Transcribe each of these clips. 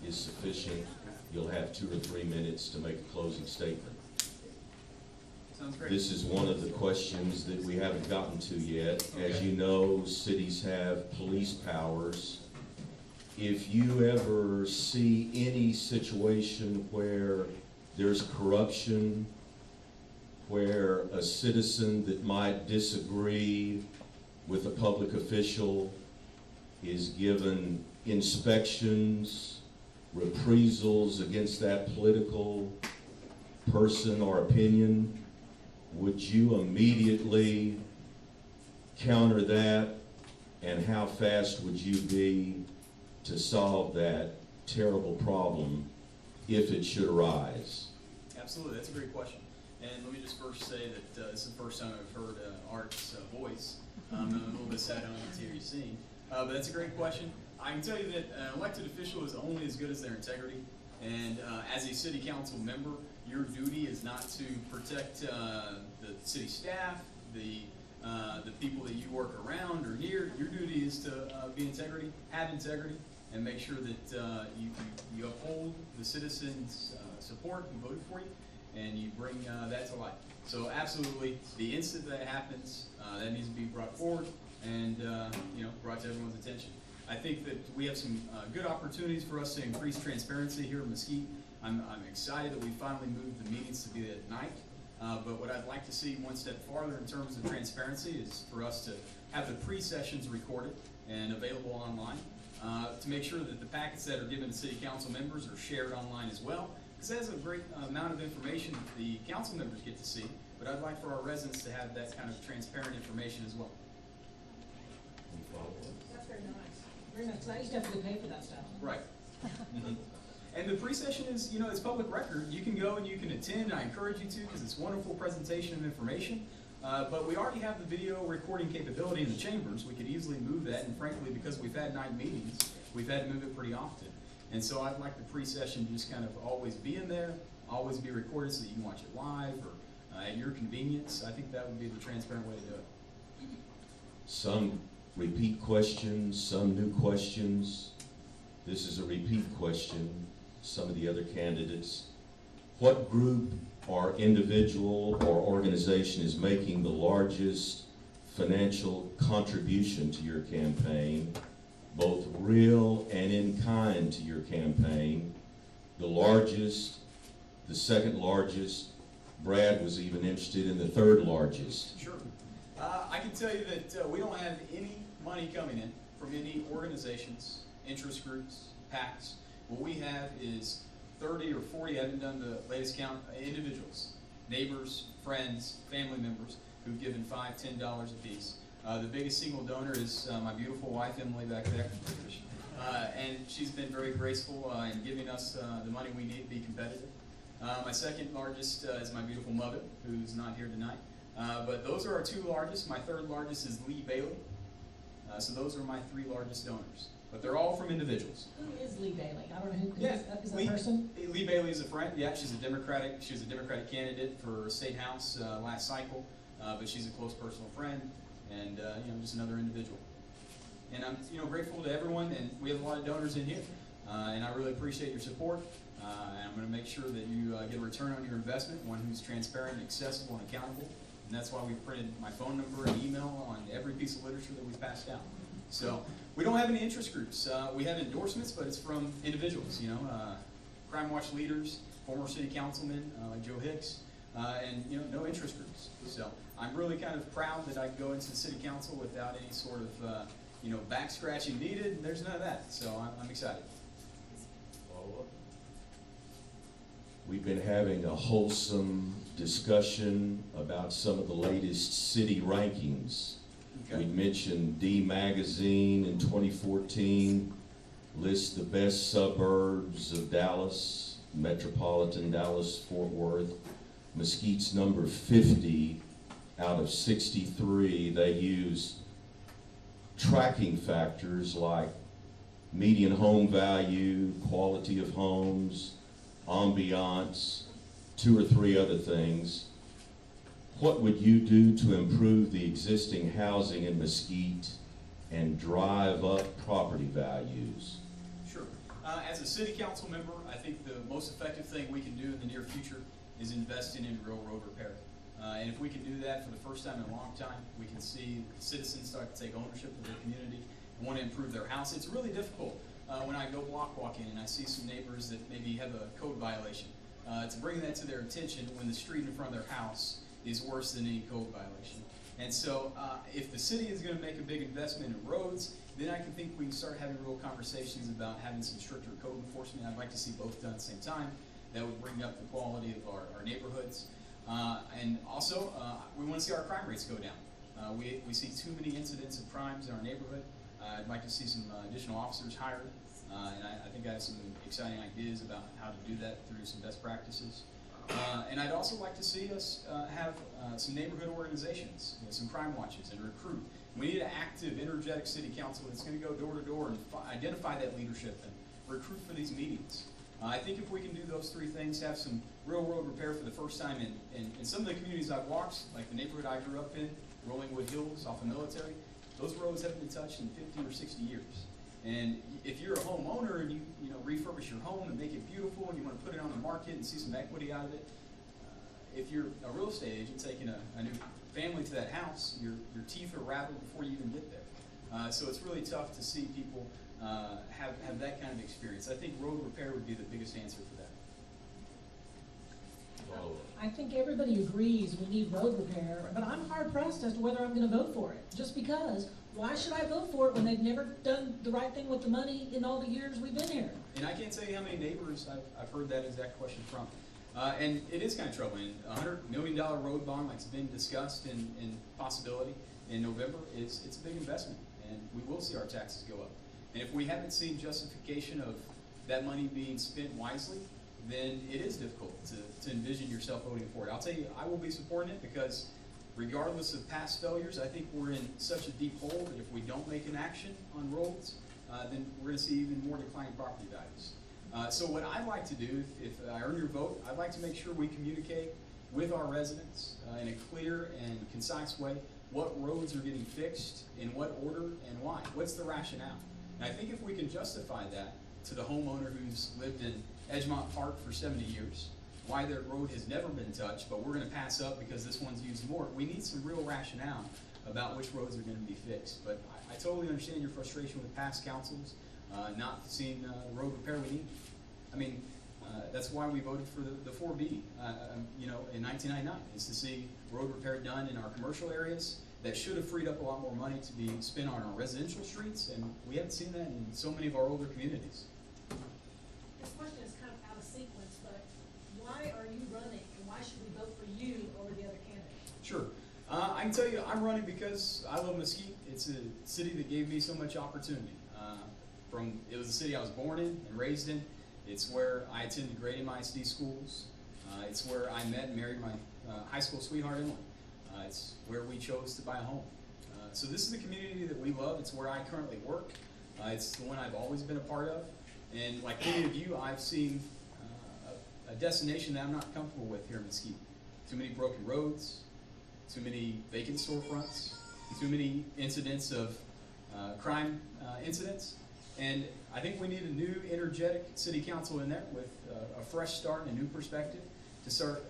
is sufficient. You'll have 2 or 3 minutes to make a closing statement. Sounds great. This is one of the questions that we haven't gotten to yet. As you know, cities have police powers. If you ever see any situation where there's corruption, where a citizen that might disagree with a public official is given inspections, reprisals against that political person or opinion, would you immediately counter that, and how fast would you be to solve that terrible problem if it should arise? Absolutely, that's a great question. And let me just first say that this is the first time I've heard Art's voice. I'm a little bit sad I don't get to hear you sing. But that's a great question. I can tell you that an elected official is only as good as their integrity. And as a city council member, your duty is not to protect the city staff, the people that you work around or near. Your duty is to be integrity, have integrity, and make sure that you uphold the citizens' support who voted for you, and you bring that to life. So absolutely, the instant that happens, that needs to be brought forward and brought to everyone's attention. I think that we have some good opportunities for us to increase transparency here in Mesquite. I'm excited that we finally moved the meetings to be at night. But what I'd like to see one step farther in terms of transparency is for us to have the pre-sessions recorded and available online, to make sure that the packets that are given to city council members are shared online as well, because that's a great amount of information that the council members get to see, but I'd like for our residents to have that kind of transparent information as well. That's very nice. Very nice, because I used to have to pay for that stuff. Right. And the pre-session is, it's public record. You can go and you can attend. I encourage you to, because it's a wonderful presentation of information. But we already have the video recording capability in the chambers. We could easily move that, and frankly, because we've had night meetings, we've had to move it pretty often. And so I'd like the pre-session to just kind of always be in there, always be recorded so that you can watch it live or at your convenience. I think that would be the transparent way to do it. Some repeat questions, some new questions. This is a repeat question. Some of the other candidates. What group or individual or organization is making the largest financial contribution to your campaign, both real and in kind to your campaign? The largest, the second largest, Brad was even interested in the third largest. Sure. I can tell you that we don't have any money coming in from any organizations, interest groups, PACs. What we have is 30 or 40, I haven't done the latest count, individuals, neighbors, friends, family members who've given $5, $10 a piece. The biggest single donor is my beautiful wife, Emily, back there. And she's been very graceful in giving us the money we need to be competitive. My second largest is my beautiful mother, who's not here tonight. But those are our 2 largest. My third largest is Lee Bailey. So those are my 3 largest donors. But they're all from individuals. Who is Lee Bailey? I don't know who Yeah, is that person? Lee Bailey is a friend. Yeah, she was a Democratic candidate for State House last cycle. But she's a close personal friend, and just another individual. And I'm grateful to everyone, and we have a lot of donors in here, and I really appreciate your support. And I'm going to make sure that you get a return on your investment, one who's transparent, accessible, and accountable. And that's why we've printed my phone number and email on every piece of literature that we've passed out. So we don't have any interest groups. We have endorsements, but it's from individuals, Crime Watch leaders, former city councilmen like Joe Hicks, and no interest groups. So I'm really kind of proud that I go into the city council without any sort of back scratching needed. There's none of that. So I'm excited. We've been having a wholesome discussion about some of the latest city rankings. Okay. We mentioned D Magazine in 2014 lists the best suburbs of Dallas, metropolitan Dallas, Fort Worth. Mesquite's number 50 out of 63. They use tracking factors like median home value, quality of homes, ambiance, 2 or 3 other things. What would you do to improve the existing housing in Mesquite and drive up property values? Sure. As a city council member, I think the most effective thing we can do in the near future is investing in real road repair. And if we can do that for the first time in a long time, we can see citizens start to take ownership of their community and want to improve their house. It's really difficult when I go block walking and I see some neighbors that maybe have a code violation, to bring that to their attention when the street in front of their house is worse than any code violation. And so if the city is going to make a big investment in roads, then I can think we can start having real conversations about having some stricter code enforcement. I'd like to see both done at the same time. That would bring up the quality of our neighborhoods. And also, we want to see our crime rates go down. We see too many incidents of crimes in our neighborhood. I'd like to see some additional officers hired. And I think I have some exciting ideas about how to do that through some best practices. And I'd also like to see us have some neighborhood organizations, some crime watches, and recruit. We need an active, energetic city council that's going to go door to door and identify that leadership and recruit for these meetings. I think if we can do those three things, have some real road repair for the first time in some of the communities I've walked, like the neighborhood I grew up in, Rollingwood Hills off of Military, those roads haven't been touched in 50 or 60 years. And if you're a homeowner and you refurbish your home and make it beautiful and you want to put it on the market and see some equity out of it, if you're a real estate agent taking a new family to that house, your teeth are rattled before you even get there. So it's really tough to see people have that kind of experience. I think road repair would be the biggest answer for that. I think everybody agrees we need road repair, but I'm hard pressed as to whether I'm gonna vote for it. Just because, why should I vote for it when they've never done the right thing with the money in all the years we've been here? And I can't tell you how many neighbors I've heard that exact question from. And it is kind of troubling. A $100 million road bond, like it's been discussed in possibility in November, it's a big investment, and we will see our taxes go up. And if we haven't seen justification of that money being spent wisely, then it is difficult to envision yourself voting for it. I'll tell you, I will be supporting it because regardless of past failures, I think we're in such a deep hole that if we don't make an action on roads, then we're going to see even more declining property values. So what I'd like to do, if I earn your vote, I'd like to make sure we communicate with our residents in a clear and concise way what roads are getting fixed, in what order, and why. What's the rationale? And I think if we can justify that to the homeowner who's lived in Edgemont Park for 70 years, why their road has never been touched, but we're going to pass up because this one's used more. We need some real rationale about which roads are going to be fixed. But I totally understand your frustration with past councils, not seeing the road repair we need. I mean, that's why we voted for the 4B, in 1999, is to see road repair done in our commercial areas. That should have freed up a lot more money to be spent on our residential streets, and we haven't seen that in so many of our older communities. This question is kind of out of sequence, but why are you running, and why should we vote for you over the other candidate? Sure. I can tell you I'm running because I love Mesquite. It's a city that gave me so much opportunity. It was the city I was born in and raised in. It's where I attended Grady ISD schools. It's where I met and married my high school sweetheart, Emily. It's where we chose to buy a home. So this is the community that we love. It's where I currently work. It's the one I've always been a part of. And like many of you, I've seen a destination that I'm not comfortable with here in Mesquite. Too many broken roads, too many vacant storefronts, too many incidents of crime incidents. And I think we need a new, energetic city council in there with a fresh start and a new perspective to start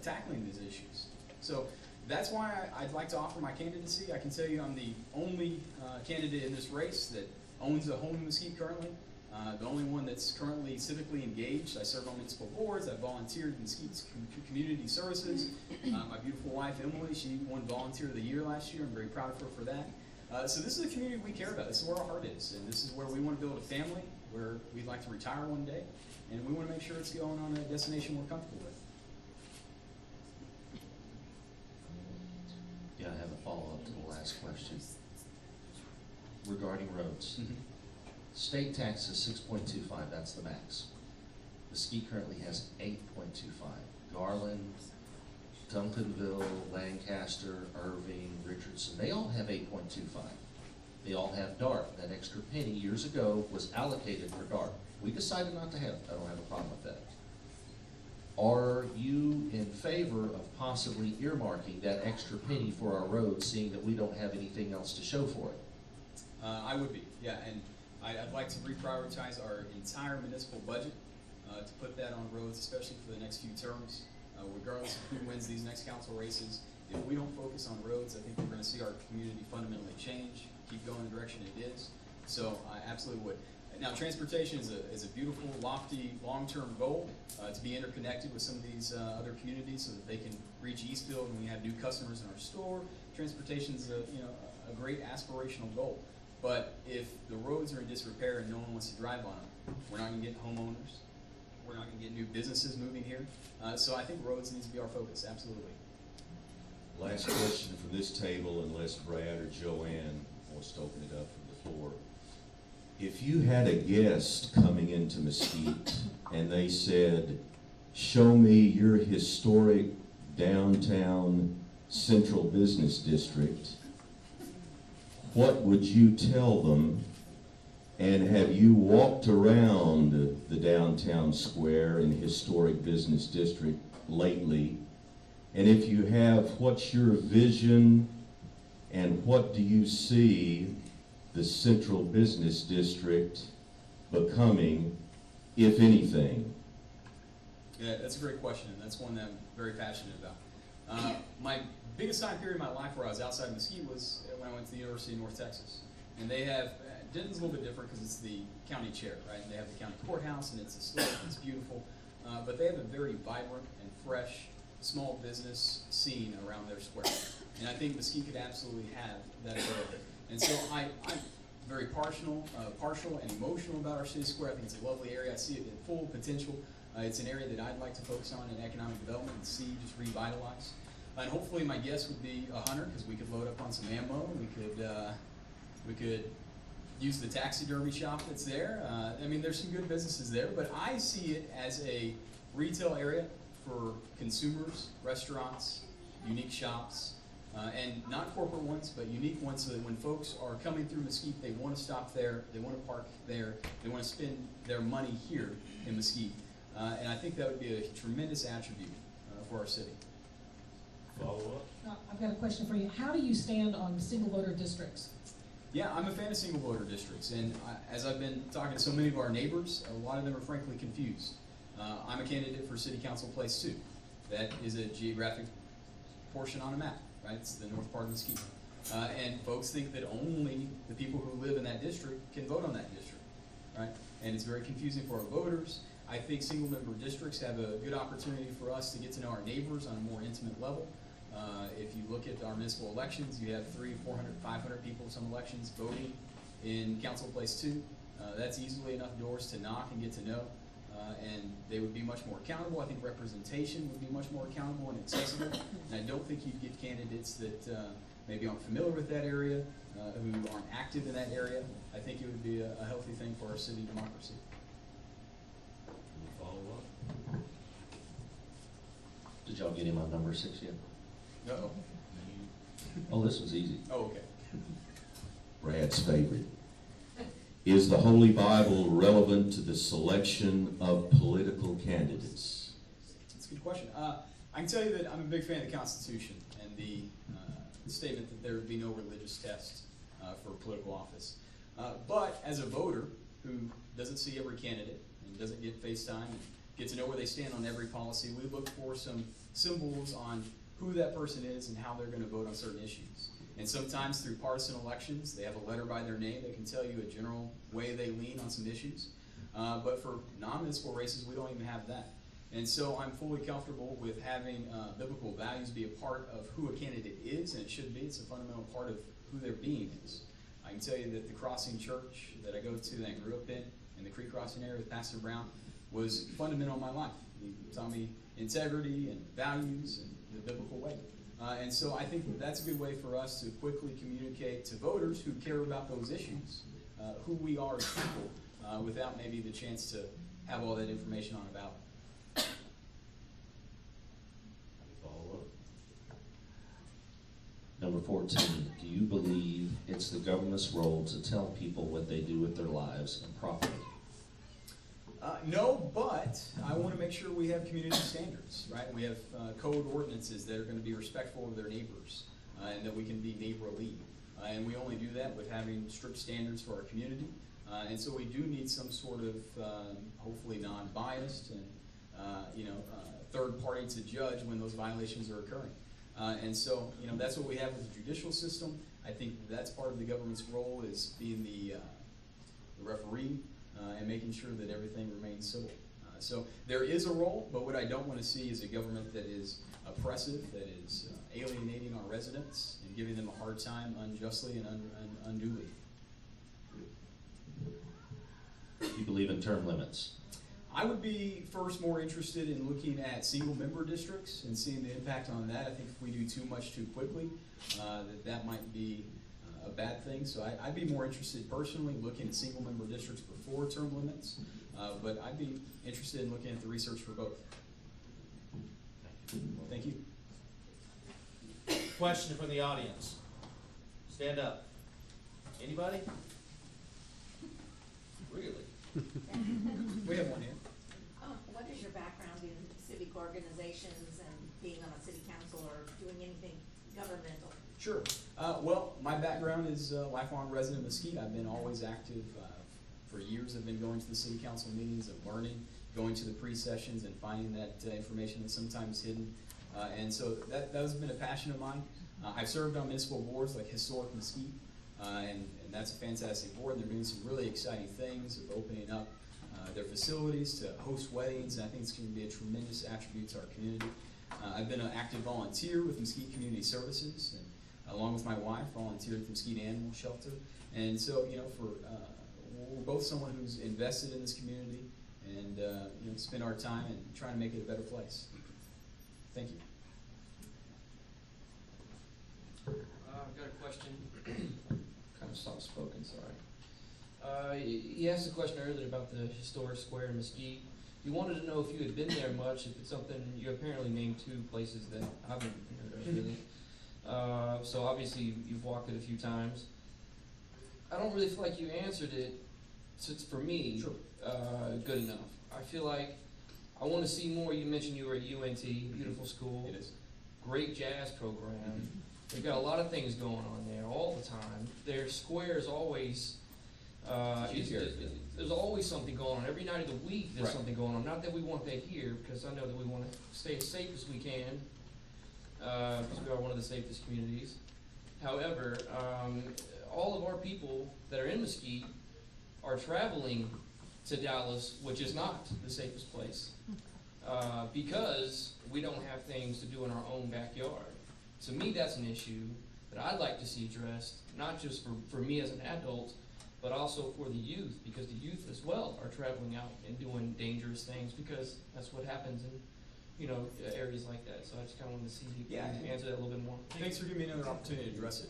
tackling these issues. So that's why I'd like to offer my candidacy. I can tell you I'm the only candidate in this race that owns a home in Mesquite currently, the only one that's currently civically engaged. I serve on municipal boards. I volunteered in Mesquite's community services. My beautiful wife, Emily, she won Volunteer of the Year last year. I'm very proud of her for that. So this is a community we care about. This is where our heart is, and this is where we want to build a family, where we'd like to retire one day, and we want to make sure it's going on a destination we're comfortable with. Yeah, I have a follow-up to the last question regarding roads. Mm-hmm. State tax is 6.25, that's the max. Mesquite currently has 8.25. Garland, Duncanville, Lancaster, Irving, Richardson, they all have 8.25. They all have DART. That extra penny years ago was allocated for DART. We decided not to have it. I don't have a problem with that. Are you in favor of possibly earmarking that extra penny for our roads, seeing that we don't have anything else to show for it? I would be, yeah. And I'd like to reprioritize our entire municipal budget to put that on roads, especially for the next few terms. Regardless of who wins these next council races, if we don't focus on roads, I think we're going to see our community fundamentally change, keep going the direction it is. So I absolutely would. Now, transportation is a beautiful, lofty, long-term goal to be interconnected with some of these other communities so that they can reach Eastfield and we have new customers in our store. Transportation is a great aspirational goal. But if the roads are in disrepair and no one wants to drive on them, we're not going to get homeowners. We're not going to get new businesses moving here. So I think roads needs to be our focus, absolutely. Last question from this table, unless Brad or Joanne wants to open it up from the floor. If you had a guest coming into Mesquite and they said, show me your historic downtown central business district, what would you tell them? And have you walked around the downtown square and historic business district lately? And if you have, what's your vision and what do you see the central business district becoming, if anything? Yeah, that's a great question, and that's one that I'm very passionate about. My biggest time period in my life where I was outside of Mesquite was when I went to the University of North Texas. And they have, Denton's a little bit different because it's the county chair, right? And they have the county courthouse, and it's historic, it's beautiful. But they have a very vibrant and fresh small business scene around their square. And I think Mesquite could absolutely have that ability. And so I'm very partial and emotional about our city square. I think it's a lovely area. I see it in full potential. It's an area that I'd like to focus on in economic development and see just revitalize. And hopefully my guest would be a hunter because we could load up on some ammo. We could use the taxidermy shop that's there. I mean, there's some good businesses there, but I see it as a retail area for consumers, restaurants, unique shops, and not corporate ones, but unique ones so that when folks are coming through Mesquite, they want to stop there, they want to park there, they want to spend their money here in Mesquite. And I think that would be a tremendous attribute for our city. Follow up? I've got a question for you. How do you stand on single voter districts? Yeah, I'm a fan of single voter districts, and as I've been talking to so many of our neighbors, a lot of them are frankly confused. I'm a candidate for City Council Place 2. That is a geographic portion on a map, right? It's the north part of Mesquite. And folks think that only the people who live in that district can vote on that district, right? And it's very confusing for our voters. I think single member districts have a good opportunity for us to get to know our neighbors on a more intimate level. If you look at our municipal elections, you have 300, 400, 500 people in some elections voting in Council Place 2. That's easily enough doors to knock and get to know. And they would be much more accountable. I think representation would be much more accountable and accessible. And I don't think you'd get candidates that maybe aren't familiar with that area, who aren't active in that area. I think it would be a healthy thing for our city democracy. Any follow-up? Did y'all get him on number 6 yet? Uh-oh. Oh, this was easy. Oh, okay. Brad's favorite. Is the Holy Bible relevant to the selection of political candidates? That's a good question. I can tell you that I'm a big fan of the Constitution and the statement that there would be no religious test for political office. But as a voter who doesn't see every candidate and doesn't get FaceTime and get to know where they stand on every policy, we look for some symbols on who that person is and how they're going to vote on certain issues. And sometimes through partisan elections, they have a letter by their name that can tell you a general way they lean on some issues. But for non-municipal races, we don't even have that. And so I'm fully comfortable with having biblical values be a part of who a candidate is, and it should be. It's a fundamental part of who their being is. I can tell you that the Crossing Church that I go to, that I grew up in the Creek Crossing area with Pastor Brown, was fundamental in my life. He taught me integrity and values and the biblical way. And so I think that's a good way for us to quickly communicate to voters who care about those issues, who we are as people, without maybe the chance to have all that information on a ballot. Follow-up? Number 14, do you believe it's the government's role to tell people what they do with their lives and property? No, but I want to make sure we have community standards, right? We have code ordinances that are going to be respectful of their neighbors, and that we can be neighborly. And we only do that with having strict standards for our community. And so we do need some sort of, hopefully non-biased and, third party to judge when those violations are occurring. And so, that's what we have with the judicial system. I think that's part of the government's role, is being the referee and making sure that everything remains civil. So there is a role, but what I don't want to see is a government that is oppressive, that is alienating our residents and giving them a hard time unjustly and unduly. You believe in term limits? I would be first more interested in looking at single member districts and seeing the impact on that. I think if we do too much too quickly, that might be a bad thing. So I'd be more interested personally looking at single member districts before term limits, but I'd be interested in looking at the research for both. Thank you. Question from the audience. Stand up. Anybody? Really? We have one here. What is your background in civic organizations and being on a city council or doing anything governmental? Sure. Well, my background is a lifelong resident of Mesquite. I've been always active. For years I've been going to the city council meetings and learning, going to the pre-sessions and finding that information that's sometimes hidden. And so that has been a passion of mine. I've served on municipal boards like Historic Mesquite, and that's a fantastic board. And they're doing some really exciting things of opening up their facilities to host weddings, and I think it's going to be a tremendous attribute to our community. I've been an active volunteer with Mesquite Community Services, and along with my wife, volunteered at the Mesquite Animal Shelter. And so, we're both someone who's invested in this community and spend our time and trying to make it a better place. Thank you. I've got a question. Kind of soft spoken, sorry. You asked a question earlier about the historic square in Mesquite. You wanted to know if you had been there much, if it's something, you apparently named two places that I haven't heard of really. So obviously you've walked it a few times. I don't really feel like you answered it, so it's for me, Sure. Good enough. I feel like I want to see more. You mentioned you were at UNT, beautiful school. It is. Great jazz program. They've got a lot of things going on there all the time. Their square is always, there's always something going on. Every night of the week there's Right. something going on. Not that we want that here, because I know that we want to stay as safe as we can, because we are one of the safest communities. However, all of our people that are in Mesquite are traveling to Dallas, which is not the safest place, because we don't have things to do in our own backyard. To me, that's an issue that I'd like to see addressed, not just for me as an adult, but also for the youth, because the youth as well are traveling out and doing dangerous things, because that's what happens in, areas like that. So I just kind of wanted to see if you could answer that a little bit more. Thanks for giving me another opportunity to address it.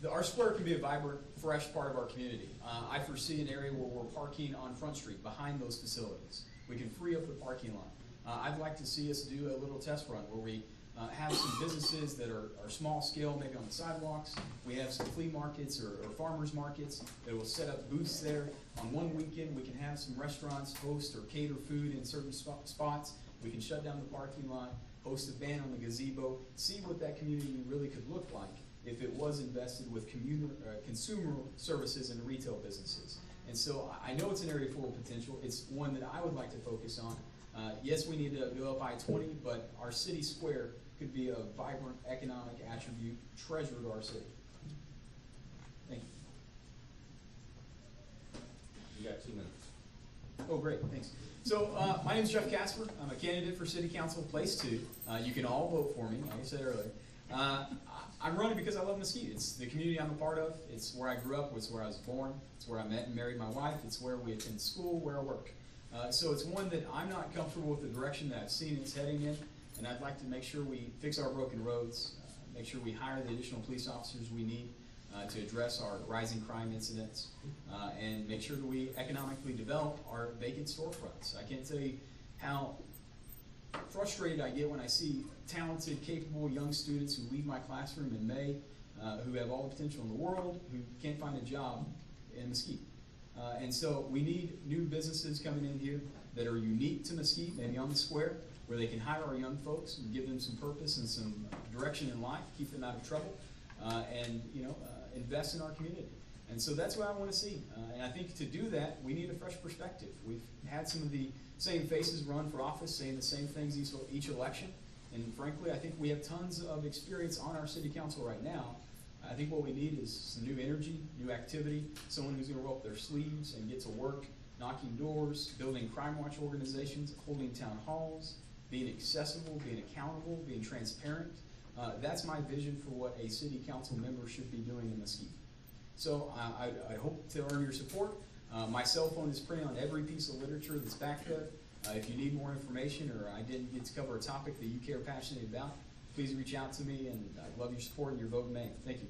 Our square can be a vibrant, fresh part of our community. I foresee an area where we're parking on Front Street behind those facilities. We can free up the parking lot. I'd like to see us do a little test run where we have some businesses that are small scale, maybe on the sidewalks. We have some flea markets or farmers markets that will set up booths there. On one weekend, we can have some restaurants host or cater food in certain spots. We can shut down the parking lot, host a band on the gazebo, see what that community really could look like if it was invested with consumer services and retail businesses. And so I know it's an area full of potential. It's one that I would like to focus on. Yes, we need to go up I-20, but our city square could be a vibrant economic attribute, treasure to our city. Thank you. You got 2 minutes. Oh, great, thanks. So my name is Jeff Casper. I'm a candidate for City Council Place 2. You can all vote for me, like I said earlier. I'm running because I love Mesquite. It's the community I'm a part of. It's where I grew up. It's where I was born. It's where I met and married my wife. It's where we attend school, where I work. So it's one that I'm not comfortable with the direction that I've seen it's heading in, and I'd like to make sure we fix our broken roads, make sure we hire the additional police officers we need to address our rising crime incidents, and make sure that we economically develop our vacant storefronts. I can't tell you how frustrated I get when I see talented, capable young students who leave my classroom in May, who have all the potential in the world, who can't find a job in Mesquite. And so we need new businesses coming in here that are unique to Mesquite, maybe on the square, where they can hire our young folks and give them some purpose and some direction in life, keep them out of trouble, and invest in our community. And so that's what I want to see. And I think to do that, we need a fresh perspective. We've had some of the same faces run for office saying the same things each election. And frankly, I think we have tons of experience on our city council right now. I think what we need is some new energy, new activity, someone who's going to roll up their sleeves and get to work, knocking doors, building crime watch organizations, holding town halls, being accessible, being accountable, being transparent. That's my vision for what a city council member should be doing in Mesquite. So I hope to earn your support. My cell phone is printed on every piece of literature that's back there. If you need more information or I didn't get to cover a topic that you care passionately about, please reach out to me, and I love your support and your vote in May. Thank you.